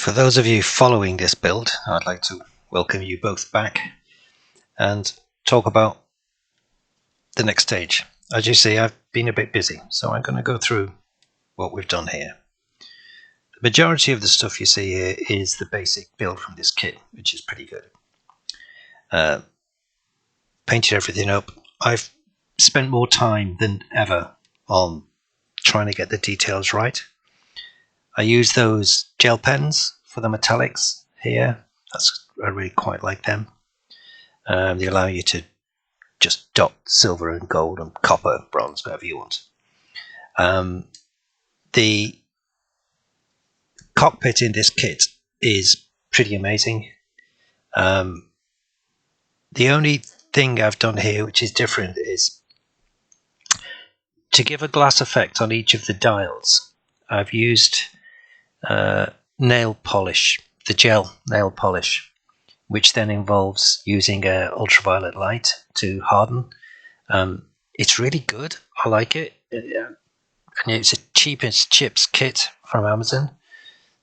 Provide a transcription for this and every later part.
For those of you following this build, I'd like to welcome you both back and talk about the next stage. As you see, I've been a bit busy, so I'm going to go through what we've done here. The majority of the stuff you see here is the basic build from this kit, which is pretty good. Painted everything up. I've spent more time than ever on trying to get the details right. I use those gel pens for the metallics here. I really quite like them. They allow you to just dot silver and gold and copper, bronze, whatever you want. The cockpit in this kit is pretty amazing. The only thing I've done here which is different is to give a glass effect on each of the dials. I've used nail polish, the gel nail polish, which then involves using ultraviolet light to harden. It's really good. I like it. And it's a cheapest chips kit from Amazon.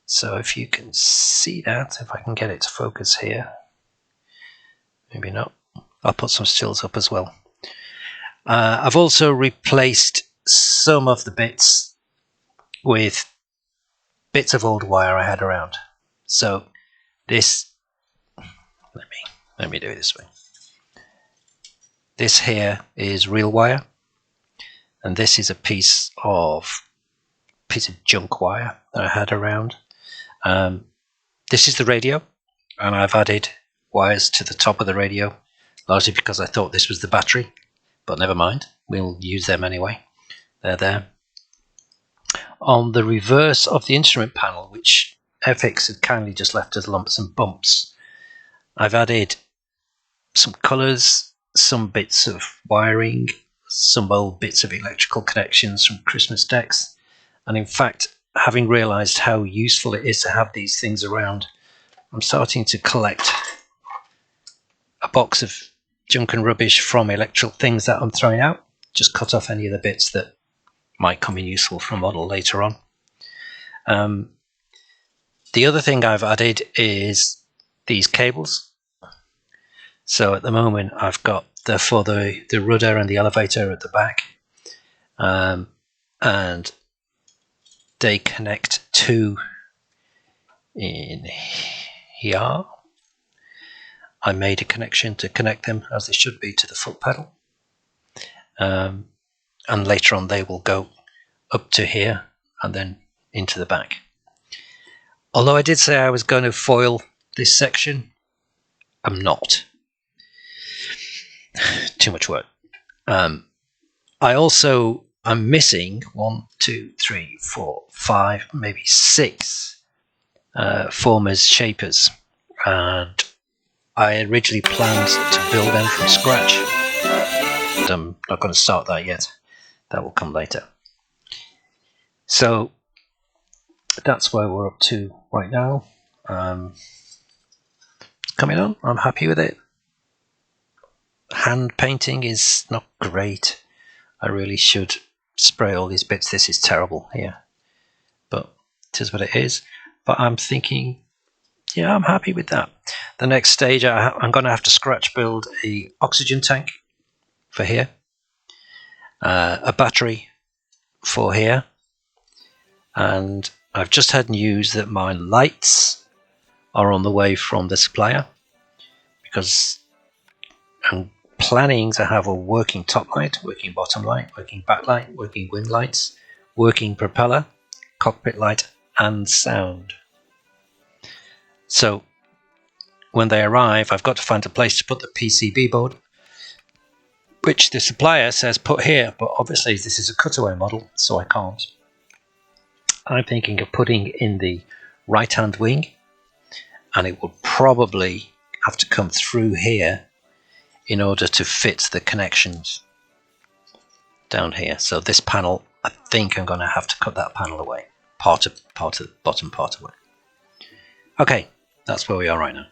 So if you can see that, if I can get it to focus here, maybe not. I'll put some stills up as well. I've also replaced some of the bits with bits of old wire I had around. So this, let me do it this way. This here is real wire, and this is a piece of junk wire that I had around. This is the radio, and I've added wires to the top of the radio, largely because I thought this was the battery, but never mind, we'll use them anyway. They're there. On the reverse of the instrument panel, which Airfix had kindly just left as lumps and bumps, I've added some colours, some bits of wiring, some old bits of electrical connections from Christmas decks, and in fact, having realised how useful it is to have these things around, I'm starting to collect a box of junk and rubbish from electrical things that I'm throwing out. Just cut off any of the bits that might come in useful for a model later on. The other thing I've added is these cables. So at the moment I've got for the rudder and the elevator at the back, and they connect to in here. I made a connection to connect them as they should be to the foot pedal, and later on they will go up to here and then into the back. Although I did say I was going to foil this section, I'm not. Too much work. I'm missing 1, 2, 3, 4, 5, maybe 6 formers shapers, and I originally planned to build them from scratch. But I'm not going to start that yet. That will come later. So that's where we're up to right now. It's coming on. I'm happy with it. Hand painting is not great. I really should spray all these bits. This is terrible here, but it is what it is. But I'm thinking, yeah, I'm happy with that. The next stage, I'm going to have to scratch build a oxygen tank for here, a battery for here, and I've just had news that my lights are on the way from the supplier, because I'm planning to have a working top light, working bottom light, working backlight, working wing lights, working propeller, cockpit light, and sound. So when they arrive, I've got to find a place to put the PCB board, which the supplier says put here, but obviously this is a cutaway model, so I can't. I'm thinking of putting in the right hand wing, and it will probably have to come through here in order to fit the connections down here. So this panel, I think I'm going to have to cut that panel away, part of the bottom part away. Okay, that's where we are right now.